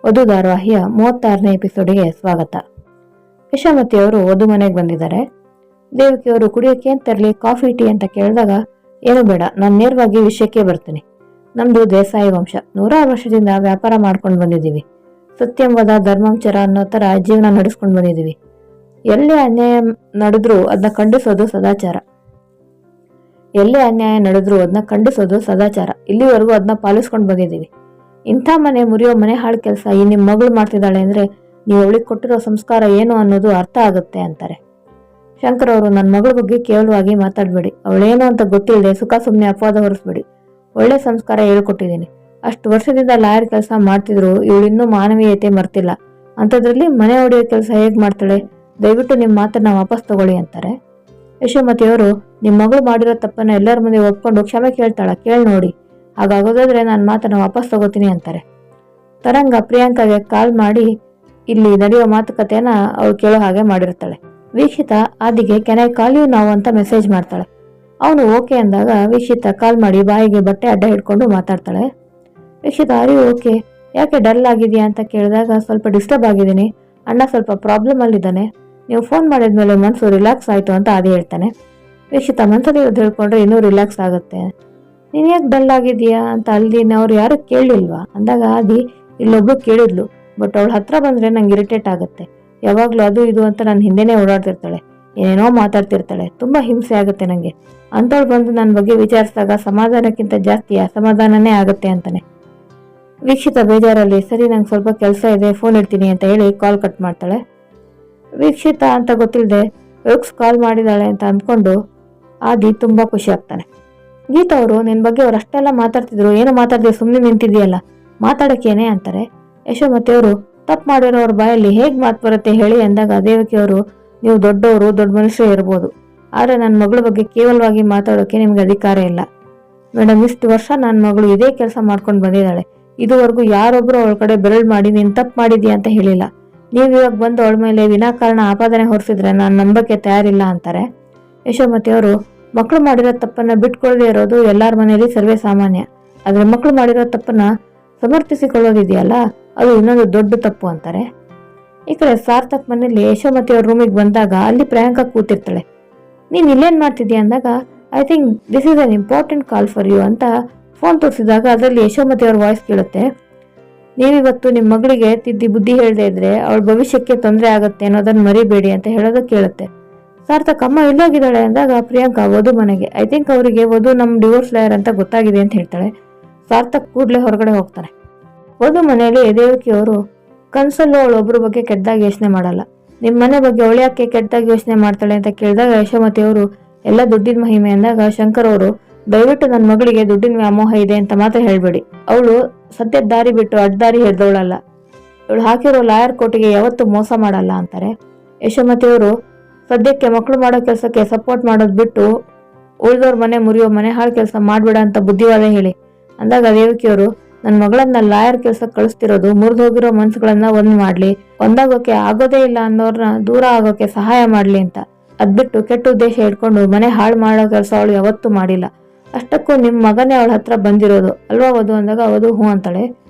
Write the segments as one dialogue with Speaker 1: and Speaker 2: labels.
Speaker 1: ವಧು ಧಾರಾವಾಹಿಯ 36ನೇ ಎಪಿಸೋಡಿಗೆ ಸ್ವಾಗತ. ಯಶೋಮತಿಯವರು ವಧು ಮನೆಗೆ ಬಂದಿದ್ದಾರೆ. ದೇವಕಿಯವರು ಕುಡಿಯೋಕೆ ಅಂತ ತರಲಿ, ಕಾಫಿ ಟೀ ಅಂತ ಕೇಳಿದಾಗ, ಏನು ಬೇಡ, ನಾನು ನೇರವಾಗಿ ವಿಷಯಕ್ಕೆ ಬರ್ತೀನಿ. ನಮ್ದು ದೇಸಾಯಿ ವಂಶ, 100 ವರ್ಷದಿಂದ ವ್ಯಾಪಾರ ಮಾಡ್ಕೊಂಡು ಬಂದಿದ್ದೀವಿ. ಸತ್ಯಂವದ ಧರ್ಮಾಂಚರ ಅನ್ನೋ ತರ ಜೀವನ ನಡೆಸ್ಕೊಂಡು ಬಂದಿದ್ದೀವಿ. ಎಲ್ಲೇ ಅನ್ಯಾಯ ನಡೆದ್ರೂ ಅದನ್ನ ಖಂಡಿಸೋದು ಸದಾಚಾರ. ಇಲ್ಲಿವರೆಗೂ ಅದನ್ನ ಪಾಲಿಸ್ಕೊಂಡು ಬಂದಿದ್ದೀವಿ. ಇಂಥ ಮನೆ ಮುರಿಯೋ ಮನೆ ಹಾಳು ಕೆಲಸ ಈ ನಿಮ್ಮ ಮಗಳು ಮಾಡ್ತಿದ್ದಾಳೆ ಅಂದ್ರೆ ನೀವು ಅವಳಿಗೆ ಕೊಟ್ಟಿರೋ ಸಂಸ್ಕಾರ ಏನು ಅನ್ನೋದು ಅರ್ಥ ಆಗುತ್ತೆ ಅಂತಾರೆ. ಶಂಕರ್ ಅವರು, ನನ್ನ ಮಗಳ ಬಗ್ಗೆ ಕೇವಲವಾಗಿ ಮಾತಾಡಬೇಡಿ, ಅವಳೇನು ಅಂತ ಗೊತ್ತಿಲ್ಲದೆ ಸುಖ ಸುಮ್ಮನೆ ಅಪವಾದ ಹೊರಿಸ್ಬೇಡಿ. ಒಳ್ಳೆ ಸಂಸ್ಕಾರ ಹೇಳ್ಕೊಟ್ಟಿದ್ದೀನಿ. ಅಷ್ಟು ವರ್ಷದಿಂದ ಲಾಯರ್ ಕೆಲಸ ಮಾಡ್ತಿದ್ರು, ಇವಳಿನ್ನೂ ಮಾನವೀಯತೆ ಮರ್ತಿಲ್ಲ. ಅಂಥದ್ರಲ್ಲಿ ಮನೆ ಹೊಡೆಯೋ ಕೆಲಸ ಹೇಗೆ ಮಾಡ್ತಾಳೆ? ದಯವಿಟ್ಟು ನಿಮ್ಮ ಮಾತನ್ನ ವಾಪಸ್ ತಗೊಳ್ಳಿ ಅಂತಾರೆ. ಯಶೋಮತಿಯವರು, ನಿಮ್ಮ ಮಗಳು ಮಾಡಿರೋ ತಪ್ಪನ್ನ ಎಲ್ಲರ ಮುಂದೆ ಒಪ್ಕೊಂಡು ಕ್ಷಮೆ ಕೇಳಿ ನೋಡಿ. ಹಾಗಾಗೋದಾದ್ರೆ ನಾನು ಮಾತನ್ನ ವಾಪಸ್ ತಗೋತೀನಿ ಅಂತಾರೆ. ತರಂಗ ಪ್ರಿಯಾಂಕಾಗೆ ಕಾಲ್ ಮಾಡಿ ಇಲ್ಲಿ ನಡೆಯೋ ಮಾತುಕತೆಯನ್ನ ಅವಳು ಕೇಳೋ ಹಾಗೆ ಮಾಡಿರ್ತಾಳೆ. ವೀಕ್ಷಿತ ಆದಿಗೆ ಕೆನ ಕಾಲ್ ಯು ನಾವು ಅಂತ ಮೆಸೇಜ್ ಮಾಡ್ತಾಳೆ. ಅವನು ಓಕೆ ಅಂದಾಗ ವೀಕ್ಷಿತ ಕಾಲ್ ಮಾಡಿ ಬಾಯಿಗೆ ಬಟ್ಟೆ ಅಡ್ಡ ಹಿಡ್ಕೊಂಡು ಮಾತಾಡ್ತಾಳೆ. ವೀಕ್ಷಿತ, ಅರಿ ಓಕೆ, ಯಾಕೆ ಡಲ್ ಆಗಿದೆಯಾ ಅಂತ ಕೇಳಿದಾಗ, ಸ್ವಲ್ಪ ಡಿಸ್ಟರ್ಬ್ ಆಗಿದ್ದೀನಿ ಅಣ್ಣ, ಸ್ವಲ್ಪ ಪ್ರಾಬ್ಲಮ್ ಅಲ್ಲಿದ್ದಾನೆ. ನೀವು ಫೋನ್ ಮಾಡಿದ್ಮೇಲೆ ಮನಸ್ಸು ರಿಲ್ಯಾಕ್ಸ್ ಆಯ್ತು ಅಂತ ಆದಿ ಹೇಳ್ತಾನೆ. ವೀಕ್ಷಿತ, ಮನಸ್ಸಲ್ಲಿ ಇರೋದು ಹೇಳ್ಕೊಂಡ್ರೆ ಇನ್ನೂ ರಿಲ್ಯಾಕ್ಸ್ ಆಗುತ್ತೆ. ನೀನ್ ಯಾಕೆ ಡಲ್ ಆಗಿದೀಯಾ ಅಂತ ಅಲ್ದಿನ ಅವ್ರು ಯಾರು ಕೇಳಲಿಲ್ವಾ ಅಂದಾಗ ಆದಿ, ಇಲ್ಲೊಬ್ಳು ಕೇಳಿದ್ಲು, ಬಟ್ ಅವಳ ಹತ್ರ ಬಂದ್ರೆ ನಂಗೆ ಇರಿಟೇಟ್ ಆಗುತ್ತೆ. ಯಾವಾಗ್ಲೂ ಅದು ಇದು ಅಂತ ನನ್ನ ಹಿಂದೆನೆ ಓಡಾಡ್ತಿರ್ತಾಳೆ, ಏನೇನೋ ಮಾತಾಡ್ತಿರ್ತಾಳೆ, ತುಂಬಾ ಹಿಂಸೆ ಆಗುತ್ತೆ ನಂಗೆ. ಅಂತವಳು ಬಂದು ನನ್ನ ಬಗ್ಗೆ ವಿಚಾರಿಸಿದಾಗ ಸಮಾಧಾನಕ್ಕಿಂತ ಜಾಸ್ತಿ ಅಸಮಾಧಾನನೇ ಆಗುತ್ತೆ ಅಂತಾನೆ. ವೀಕ್ಷಿತ ಬೇಜಾರಲ್ಲಿ, ಸರಿ ನಂಗೆ ಸ್ವಲ್ಪ ಕೆಲಸ ಇದೆ, ಫೋನ್ ಇಡ್ತೀನಿ ಅಂತ ಹೇಳಿ ಕಾಲ್ ಕಟ್ ಮಾಡ್ತಾಳೆ. ವೀಕ್ಷಿತ ಅಂತ ಗೊತ್ತಿಲ್ಲದೆ ರೋಕ್ಸ್ ಕಾಲ್ ಮಾಡಿದಾಳೆ ಅಂತ ಅಂದ್ಕೊಂಡು ಆದಿ ತುಂಬಾ ಖುಷಿ ಆಗ್ತಾನೆ. ಗೀತಾ ಅವರು, ನಿನ್ ಬಗ್ಗೆ ಅವ್ರು ಅಷ್ಟೆಲ್ಲ ಮಾತಾಡ್ತಿದ್ರು, ಏನು ಮಾತಾಡ್ದೆ ಸುಮ್ಮನೆ ನಿಂತಿದ್ಯಲ್ಲ, ಮಾತಾಡಕ್ಕೇನೆ ಅಂತಾರೆ. ಯಶೋಮತಿಯವರು, ತಪ್ಪು ಮಾಡಿರೋವ್ರ ಬಾಯಲ್ಲಿ ಹೇಗ್ ಮಾತು ಬರುತ್ತೆ ಹೇಳಿ ಅಂದಾಗ ದೇವಕಿಯವರು, ನೀವು ದೊಡ್ಡವರು, ದೊಡ್ಡ ಮನುಷ್ಯರು ಇರ್ಬೋದು, ಆದ್ರೆ ನನ್ನ ಮಗಳ ಬಗ್ಗೆ ಕೇವಲವಾಗಿ ಮಾತಾಡೋಕೆ ನಿಮ್ಗೆ ಅಧಿಕಾರ ಇಲ್ಲ. ಮೇಡಮ್, ಇಷ್ಟು ವರ್ಷ ನನ್ನ ಮಗಳು ಇದೇ ಕೆಲಸ ಮಾಡ್ಕೊಂಡು ಬಂದಿದ್ದಾಳೆ. ಇದುವರೆಗೂ ಯಾರೊಬ್ರು ಅವಳ ಕಡೆ ಬೆರಳು ಮಾಡಿ ನೀನ್ ತಪ್ಪು ಮಾಡಿದ್ಯಾ ಅಂತ ಹೇಳಿಲ್ಲ. ನೀವು ಇವಾಗ ಬಂದು ಅವಳ ಮೇಲೆ ವಿನಾಕಾರಣ ಆಪಾದನೆ ಹೊರಿಸಿದ್ರೆ ನಾನು ನಂಬಕ್ಕೆ ತಯಾರಿಲ್ಲ ಅಂತಾರೆ. ಯಶೋಮತಿಯವರು, ಮಕ್ಕಳು ಮಾಡಿರೋ ತಪ್ಪನ್ನ ಬಿಟ್ಕೊಳ್ಳದೆ ಇರೋದು ಎಲ್ಲಾರ ಮನೆಯಲ್ಲಿ ಸರ್ವೇ ಸಾಮಾನ್ಯ. ಆದ್ರೆ ಮಕ್ಕಳು ಮಾಡಿರೋ ತಪ್ಪನ್ನ ಸಮರ್ಥಿಸಿಕೊಳ್ಳೋದಿದೆಯಲ್ಲ, ಅದು ಇನ್ನೊಂದು ದೊಡ್ಡ ತಪ್ಪು ಅಂತಾರೆ. ಈ ಕಡೆ ಸಾರ್ಥಕ್ ಮನೆಯಲ್ಲಿ ಯಶೋಮತಿ ಅವ್ರ ರೂಮಿಗೆ ಬಂದಾಗ ಅಲ್ಲಿ ಪ್ರಿಯಾಂಕಾ ಕೂತಿರ್ತಾಳೆ. ನೀನ್ ಇಲ್ಲೇನ್ ಮಾಡ್ತಿದ್ಯಾ ಅಂದಾಗ, I think this is an important call for you ಅಂತ ಫೋನ್ ತೋರಿಸಿದಾಗ ಅದರಲ್ಲಿ ಯಶೋಮತಿ ಅವ್ರ ವಾಯ್ಸ್ ಕೇಳುತ್ತೆ. ನೀವಿವತ್ತು ನಿಮ್ಮ ಮಗಳಿಗೆ ತಿದ್ದಿ ಬುದ್ಧಿ ಹೇಳದೆ ಇದ್ರೆ ಅವಳ ಭವಿಷ್ಯಕ್ಕೆ ತೊಂದರೆ ಆಗುತ್ತೆ ಅನ್ನೋದನ್ನ ಮರಿಬೇಡಿ ಅಂತ ಹೇಳೋದು ಕೇಳುತ್ತೆ. ಸಾರ್ಥಕ್, ಅಮ್ಮ ಎಲ್ಲೋಗಿದ್ದಾಳೆ ಅಂದಾಗ ಪ್ರಿಯಾಂಕಾ, ವಧು ಮನೆಗೆ. ಐ ಥಿಂಕ್ ಅವರಿಗೆ ವಧು ನಮ್ ಡಿವೋರ್ಸ್ ಲಾಯರ್ ಅಂತ ಗೊತ್ತಾಗಿದೆ ಅಂತ ಹೇಳ್ತಾಳೆ. ಸಾರ್ಥಕ್ ಕೂಡ್ಲೆ ಹೊರಗಡೆ ಹೋಗ್ತಾನೆ. ವಧು ಮನೆಯಲ್ಲಿ ದೇವಕಿಯವರು, ಕನ್ಸಲ್ಲೂ ಅವಳೊಬ್ಬರ ಬಗ್ಗೆ ಕೆಟ್ಟದಾಗಿ ಯೋಚನೆ ಮಾಡಲ್ಲ, ನಿಮ್ ಮನೆ ಬಗ್ಗೆ ಅವಳು ಯಾಕೆ ಕೆಟ್ಟದಾಗಿ ಯೋಚನೆ ಮಾಡ್ತಾಳೆ ಅಂತ ಕೇಳಿದಾಗ ಯಶೋಮತಿ ಅವರು, ಎಲ್ಲ ದುಡ್ಡಿನ ಮಹಿಮೆ ಅಂದಾಗ ಶಂಕರ್ ಅವರು, ದಯವಿಟ್ಟು ನನ್ನ ಮಗಳಿಗೆ ದುಡ್ಡಿನ ವ್ಯಾಮೋಹ ಇದೆ ಅಂತ ಮಾತ್ರ ಹೇಳ್ಬೇಡಿ. ಅವಳು ಸದ್ಯದ ದಾರಿ ಬಿಟ್ಟು ಅಡ್ಡದಾರಿ ಹಿಡ್ದವಳಲ್ಲ. ಇವಳು ಹಾಕಿರೋ ಲಾಯರ್ ಕೋಟಿಗೆ ಯಾವತ್ತೂ ಮೋಸ ಮಾಡಲ್ಲ ಅಂತಾರೆ. ಯಶೋಮತಿ ಅವರು, ಸದ್ಯಕ್ಕೆ ಮಕ್ಕಳು ಮಾಡೋ ಕೆಲಸಕ್ಕೆ ಸಪೋರ್ಟ್ ಮಾಡೋದು ಬಿಟ್ಟು ಉಳಿದವ್ರ ಮನೆ ಮುರಿಯೋ ಮನೆ ಹಾಳು ಕೆಲಸ ಮಾಡ್ಬೇಡ ಅಂತ ಬುದ್ಧಿವಾದ ಹೇಳಿ ಅಂದಾಗ ದೇವಕಿಯವರು, ನನ್ನ ಮಗಳನ್ನ ಲಾಯರ್ ಕೆಲ್ಸಕ್ಕೆ ಕಳಿಸ್ತಿರೋದು ಮುರಿದು ಹೋಗಿರೋ ಮನ್ಸುಗಳನ್ನ ಒಂದಾಗೋಕೆ ಆಗೋದೇ ಇಲ್ಲ ಅನ್ನೋರ್ನ ದೂರ ಆಗೋಕೆ ಸಹಾಯ ಮಾಡ್ಲಿ ಅಂತ. ಅದ್ಬಿಟ್ಟು ಕೆಟ್ಟ ಉದ್ದೇಶ ಇಟ್ಕೊಂಡು ಮನೆ ಹಾಳು ಮಾಡೋ ಕೆಲಸ ಅವಳು ಯಾವತ್ತೂ ಮಾಡಿಲ್ಲ. ಅಷ್ಟಕ್ಕೂ ನಿಮ್ ಮಗನೇ ಅವಳ ಹತ್ರ ಬಂದಿರೋದು ಅಲ್ವಾ ವಧು ಅಂದಾಗ ವಧು ಹೂ ಅಂತಾಳೆ.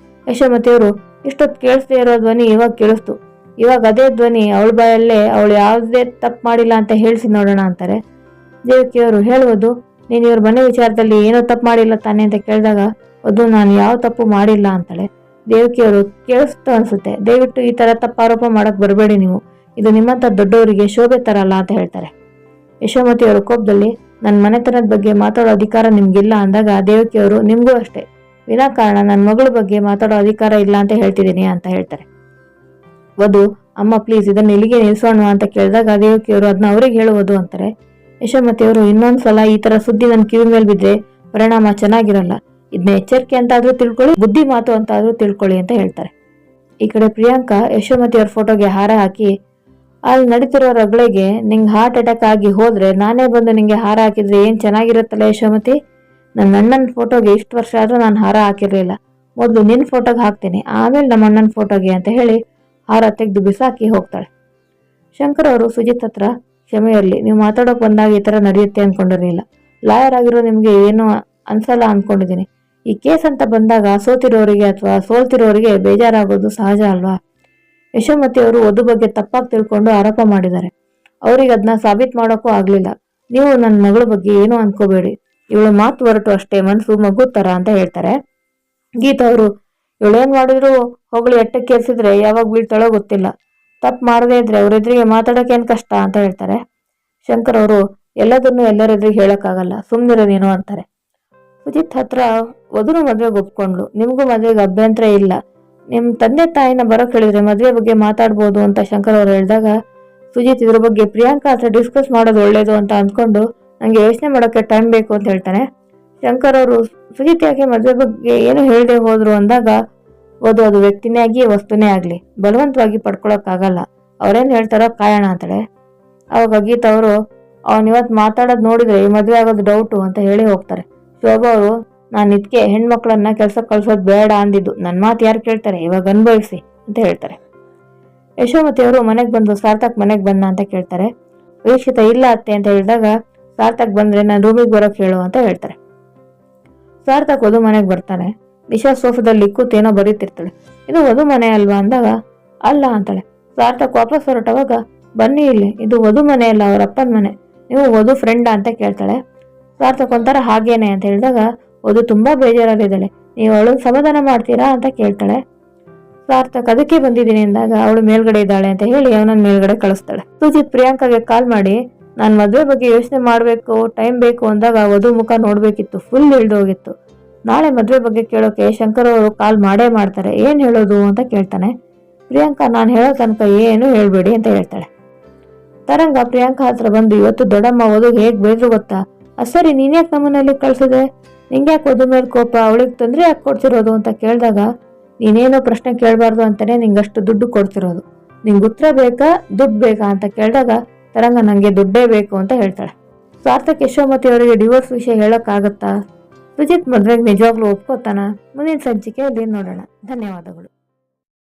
Speaker 1: ಯಶೋಮತಿಯವರು, ಇಷ್ಟೊತ್ತು ಕೇಳಿಸ್ದೇ ಇರೋ ಧ್ವನಿ ಇವಾಗ ಕೇಳಿಸ್ತು, ಇವಾಗ ಅದೇ ಧ್ವನಿ ಅವಳ ಬಾಯಲ್ಲೇ ಅವಳು ಯಾವುದೇ ತಪ್ಪು ಮಾಡಿಲ್ಲ ಅಂತ ಹೇಳಿಸಿ ನೋಡೋಣ ಅಂತಾರೆ. ದೇವಕಿಯವರು, ಹೇಳುವುದು, ನೀನು ಇವ್ರ ಮನೆ ವಿಚಾರದಲ್ಲಿ ಏನೋ ತಪ್ಪು ಮಾಡಿಲ್ಲ ತಾನೆ ಅಂತ ಕೇಳಿದಾಗ ವಧು, ನಾನು ಯಾವ ತಪ್ಪು ಮಾಡಿಲ್ಲ ಅಂತಾಳೆ. ದೇವಕಿಯವರು, ಕೇಳಿಸ್ತು ಅನ್ಸುತ್ತೆ, ದಯವಿಟ್ಟು ಈ ತರ ತಪ್ಪು ಆರೋಪ ಮಾಡಕ್ ಬರಬೇಡಿ, ನೀವು ಇದು ನಿಮ್ಮಂತ ದೊಡ್ಡವರಿಗೆ ಶೋಭೆ ತರಲ್ಲ ಅಂತ ಹೇಳ್ತಾರೆ. ಯಶೋಮತಿಯವರು ಕೋಪದಲ್ಲಿ, ನನ್ನ ಮನೆತನದ ಬಗ್ಗೆ ಮಾತಾಡೋ ಅಧಿಕಾರ ನಿಮ್ಗಿಲ್ಲ ಅಂದಾಗ ದೇವಕಿಯವರು, ನಿಮ್ಗೂ ಅಷ್ಟೇ, ವಿನಾಕಾರಣ ನನ್ನ ಮಗಳ ಬಗ್ಗೆ ಮಾತಾಡೋ ಅಧಿಕಾರ ಇಲ್ಲ ಅಂತ ಹೇಳ್ತಿದ್ದೀನಿ ಅಂತ ಹೇಳ್ತಾರೆ. ವಧು, ಅಮ್ಮ ಪ್ಲೀಸ್ ಇದನ್ನ ಇಲ್ಲಿಗೆ ನಿಲ್ಸೋಣ ಅಂತ ಕೇಳಿದಾಗ ದೇವಕಿಯವರು, ಅದನ್ನ ಅವ್ರಿಗೆ ಹೇಳುವುದು ಅಂತಾರೆ. ಯಶೋಮತಿಯವರು, ಇನ್ನೊಂದ್ಸಲ ಈ ತರ ಸುದ್ದಿ ನನ್ನ ಕಿವಿ ಮೇಲೆ ಬಿದ್ರೆ ಪರಿಣಾಮ ಚೆನ್ನಾಗಿರಲ್ಲ, ಇದನ್ನ ಎಚ್ಚರಿಕೆ ಅಂತ ಆದ್ರೂ ತಿಳ್ಕೊಳ್ಳಿ, ಬುದ್ಧಿ ಮಾತು ಅಂತ ಆದ್ರೂ ತಿಳ್ಕೊಳ್ಳಿ ಅಂತ ಹೇಳ್ತಾರೆ. ಈ ಕಡೆ ಪ್ರಿಯಾಂಕಾ ಯಶೋಮತಿಯವ್ರ ಫೋಟೋಗೆ ಹಾರ ಹಾಕಿ, ಅಲ್ಲಿ ನಡೀತಿರೋ ರಗಳೆಗೆ ನಿಂಗೆ ಹಾರ್ಟ್ ಅಟ್ಯಾಕ್ ಆಗಿ ಹೋದ್ರೆ ನಾನೇ ಬಂದು ನಿಂಗೆ ಹಾರ ಹಾಕಿದ್ರೆ ಏನ್ ಚೆನ್ನಾಗಿರುತ್ತಲ್ಲ ಯಶೋಮತಿ, ನನ್ನ ಅಣ್ಣನ ಫೋಟೋಗೆ ಇಷ್ಟು ವರ್ಷ ಆದ್ರೂ ನಾನು ಹಾರ ಹಾಕಿರ್ಲಿಲ್ಲ, ಮೊದ್ಲು ನಿನ್ ಫೋಟೋಗೆ ಹಾಕ್ತೀನಿ, ಆಮೇಲೆ ನಮ್ಮ ಅಣ್ಣನ ಫೋಟೋಗೆ ಅಂತ ಹೇಳಿ ಹಾರ ತೆಗೆದು ಬಿಸಾಕಿ ಹೋಗ್ತಾಳೆ. ಶಂಕರ್ ಅವರು ಸುಜಿತ್ ಹತ್ರ, ಕ್ಷಮೆ ಇರಲಿ, ನೀವು ಮಾತಾಡೋಕ್ ಬಂದಾಗ ಈ ತರ ನಡೆಯುತ್ತೆ ಅನ್ಕೊಂಡಿರ್ಲಿಲ್ಲ, ಲಾಯರ್ ಆಗಿರೋ ನಿಮ್ಗೆ ಏನು ಅನ್ಸಲ್ಲ ಅನ್ಕೊಂಡಿದೀನಿ, ಈ ಕೇಸ್ ಅಂತ ಬಂದಾಗ ಸೋತಿರೋರಿಗೆ ಅಥವಾ ಸೋಲ್ತಿರೋರಿಗೆ ಬೇಜಾರಾಗೋದು ಸಹಜ ಅಲ್ವಾ? ಯಶೋಮತಿ ಅವರು ವಧು ಬಗ್ಗೆ ತಪ್ಪಾಗಿ ತಿಳ್ಕೊಂಡು ಆರೋಪ ಮಾಡಿದ್ದಾರೆ. ಅವ್ರಿಗೆ ಅದನ್ನ ಸಾಬೀತು ಮಾಡೋಕ್ಕೂ ಆಗ್ಲಿಲ್ಲ. ನೀವು ನನ್ನ ಮಗಳ ಬಗ್ಗೆ ಏನೂ ಅನ್ಕೋಬೇಡಿ, ಇವಳು ಮಾತು ಹೊರಟು ಅಷ್ಟೇ, ಮನ್ಸು ಮಗು ತರ ಅಂತ ಹೇಳ್ತಾರೆ. ಗೀತಾ ಅವರು ಇವಳೇನ್ ಮಾಡಿದ್ರು ಹೊಗಳು ಎಟ್ಟಕ್ಕೇರಿಸಿದ್ರೆ ಯಾವಾಗ ಬೀಳ್ತಾಳೋ ಗೊತ್ತಿಲ್ಲ. ತಪ್ಪು ಮಾಡದೇ ಇದ್ರೆ ಅವ್ರೆದ್ರಿಗೆ ಮಾತಾಡೋಕೇನ್ ಕಷ್ಟ ಅಂತ ಹೇಳ್ತಾರೆ. ಶಂಕರ್ ಅವರು ಎಲ್ಲದನ್ನು ಎಲ್ಲರೆದ್ರಿಗೆ ಹೇಳಕ್ಕಾಗಲ್ಲ, ಸುಮ್ನಿರೋ ನೀನು ಅಂತಾರೆ. ಸುಜಿತ್ ಹತ್ರ ವಧುನು ಮದ್ವೆಗೆ ಒಪ್ಕೊಂಡ್ಲು, ನಿಮಗೂ ಮದ್ವೆಗೆ ಅಭ್ಯಂತರ ಇಲ್ಲ, ನಿಮ್ ತಂದೆ ತಾಯಿನ ಬರೋಕ್ ಹೇಳಿದ್ರೆ ಮದ್ವೆ ಬಗ್ಗೆ ಮಾತಾಡ್ಬೋದು ಅಂತ ಶಂಕರ್ ಅವರು ಹೇಳಿದಾಗ ಸುಜಿತ್ ಇದ್ರ ಬಗ್ಗೆ ಪ್ರಿಯಾಂಕಾ ಹತ್ರ ಡಿಸ್ಕಸ್ ಮಾಡೋದು ಒಳ್ಳೇದು ಅಂತ ಅಂದ್ಕೊಂಡು ನಂಗೆ ಯೋಚನೆ ಮಾಡೋಕೆ ಟೈಮ್ ಬೇಕು ಅಂತ ಹೇಳ್ತಾನೆ. ಶಂಕರ್ ಅವರು ಸುಜಿತ್ ಯಾಕೆ ಮದ್ವೆ ಬಗ್ಗೆ ಏನು ಹೇಳದೆ ಹೋದ್ರು ಅಂದಾಗ ವಧು ಅದು ವ್ಯಕ್ತಿನೇ ಆಗಿ ವಸ್ತುನೇ ಆಗ್ಲಿ ಬಲವಂತವಾಗಿ ಪಡ್ಕೊಳಕ್ಕಾಗಲ್ಲ, ಅವ್ರೇನ್ ಹೇಳ್ತಾರೋ ಕಾಯೋಣ ಅಂತಾಳೆ. ಅವಾಗ ಗೀತಾ ಅವರು ಇವತ್ತು ಮಾತಾಡೋದು ನೋಡಿದ್ರೆ ಈ ಮದ್ವೆ ಆಗೋದು ಡೌಟು ಅಂತ ಹೇಳಿ ಹೋಗ್ತಾರೆ. ಶೋಭಾ ಅವರು ನಾನು ಇದಕ್ಕೆ ಹೆಣ್ಮಕ್ಳನ್ನ ಕೆಲಸ ಕಳ್ಸೋದು ಬೇಡ ಅಂದಿದ್ದು, ನನ್ನ ಮಾತು ಯಾರು ಕೇಳ್ತಾರೆ, ಇವಾಗ ಅನುಭವಿಸಿ ಅಂತ ಹೇಳ್ತಾರೆ. ಯಶೋಮತಿ ಅವರು ಮನೆಗೆ ಬಂದು ಸಾರ್ಥಕ್ ಮನೆಗೆ ಬಂದ ಅಂತ ಕೇಳ್ತಾರೆ. ವೀಕ್ಷಿತ ಇಲ್ಲ ಅತ್ತೆ ಅಂತ ಹೇಳಿದಾಗ ಸಾರ್ಥಕ್ ಬಂದ್ರೆ ನಾನು ರೂಮಿಗೆ ಬರೋಕ್ ಹೇಳು ಅಂತ ಹೇಳ್ತಾರೆ. ಸಾರ್ಥಕ್ ವಧು ಮನೆಗೆ ಬರ್ತಾನೆ. ನಿಶಾ ಸೋಫಾದಲ್ಲಿ ಕೂತೇನೋ ಬರೀತಿರ್ತಾಳೆ. ಇದು ವಧು ಮನೆ ಅಲ್ವಾ ಅಂದಾಗ ಅಲ್ಲ ಅಂತಾಳೆ. ಸಾರ್ಥಕ್ ವಾಪಸ್ ಹೊರಟವಾಗ ಬನ್ನಿ ಇಲ್ಲಿ, ಇದು ವಧು ಮನೆ ಅಲ್ಲ, ಅವ್ರ ಅಪ್ಪನ ಮನೆ, ನೀವು ವಧು ಫ್ರೆಂಡ್ ಅಂತ ಕೇಳ್ತಾಳೆ. ಸಾರ್ಥಕ್ ಒಂಥರ ಹಾಗೇನೆ ಅಂತ ಹೇಳಿದಾಗ ವಧು ತುಂಬಾ ಬೇಜಾರಲ್ಲಿದ್ದಾಳೆ. ನೀವು ಅವಳನ್ನ ಸಮಾಧಾನ ಮಾಡ್ತೀರಾ ಅಂತ ಕೇಳ್ತಾಳೆ. ಸಾರ್ಥಕ್ ಅದಕ್ಕೆ ಬಂದಿದ್ದೀನಿ ಅಂದಾಗ ಅವಳು ಮೇಲ್ಗಡೆ ಇದ್ದಾಳೆ ಅಂತ ಹೇಳಿ ಅವನನ್ನ ಮೇಲ್ಗಡೆ ಕಳಿಸ್ತಾಳೆ. ಸುಜಿತ್ ಪ್ರಿಯಾಂಕಾಗೆ ಕಾಲ್ ಮಾಡಿ ನಾನ್ ಮದ್ವೆ ಬಗ್ಗೆ ಯೋಚನೆ ಮಾಡ್ಬೇಕು, ಟೈಮ್ ಬೇಕು ಅಂದಾಗ ವಧು ಮುಖ ನೋಡ್ಬೇಕಿತ್ತು, ಫುಲ್ ಇಳ್ದೋಗಿತ್ತು. ನಾಳೆ ಮದ್ವೆ ಬಗ್ಗೆ ಕೇಳೋಕೆ ಶಂಕರ್ ಅವರು ಕಾಲ್ ಮಾಡೇ ಮಾಡ್ತಾರೆ, ಏನ್ ಹೇಳೋದು ಅಂತ ಕೇಳ್ತಾನೆ. ಪ್ರಿಯಾಂಕಾ ನಾನು ಹೇಳೋ ತನಕ ಏನು ಹೇಳ್ಬೇಡಿ ಅಂತ ಹೇಳ್ತಾಳೆ. ತರಂಗ ಪ್ರಿಯಾಂಕಾ ಹತ್ರ ಬಂದು ಇವತ್ತು ದೊಡ್ಡಮ್ಮ ವಧು ಹೇಗ್ ಬೇದ್ರು ಗೊತ್ತಾ, ಸರಿ ನೀನ್ಯಾಕೆ ನಮ್ಮನಲ್ಲಿ ಕಳ್ಸಿದೆ, ನಿಂಗ್ಯಾಕೆ ವಧು ಮೇಲೆ ಕೋಪ, ಅವಳಿಗೆ ತೊಂದ್ರೆ ಯಾಕೆ ಕೊಡ್ತಿರೋದು ಅಂತ ಕೇಳಿದಾಗ ನೀನೇನೋ ಪ್ರಶ್ನೆ ಕೇಳಬಾರ್ದು ಅಂತಾನೆ ನಿಂಗಷ್ಟು ದುಡ್ಡು ಕೊಡ್ತಿರೋದು, ನಿಂಗೆ ಉತ್ತರ ಬೇಕಾ ದುಡ್ಡು ಬೇಕಾ ಅಂತ ಕೇಳಿದಾಗ ತರಂಗ ನಂಗೆ ದುಡ್ಡೇ ಬೇಕು ಅಂತ ಹೇಳ್ತಾಳೆ. ಸಾರ್ಥಕ್ ಯಶೋಮತಿ ಅವರಿಗೆ ಡಿವೋರ್ಸ್ ವಿಷಯ ಹೇಳಕ್ಕಾಗತ್ತಾ? ಸುಜಿತ್ ಮದ್ವೆಗೆ ನಿಜವಾಗ್ಲೂ ಒಪ್ಕೋತಾನ? ಮುಂದಿನ ಸಂಚಿಕೆಯಲ್ಲಿ ನೋಡೋಣ. ಧನ್ಯವಾದಗಳು.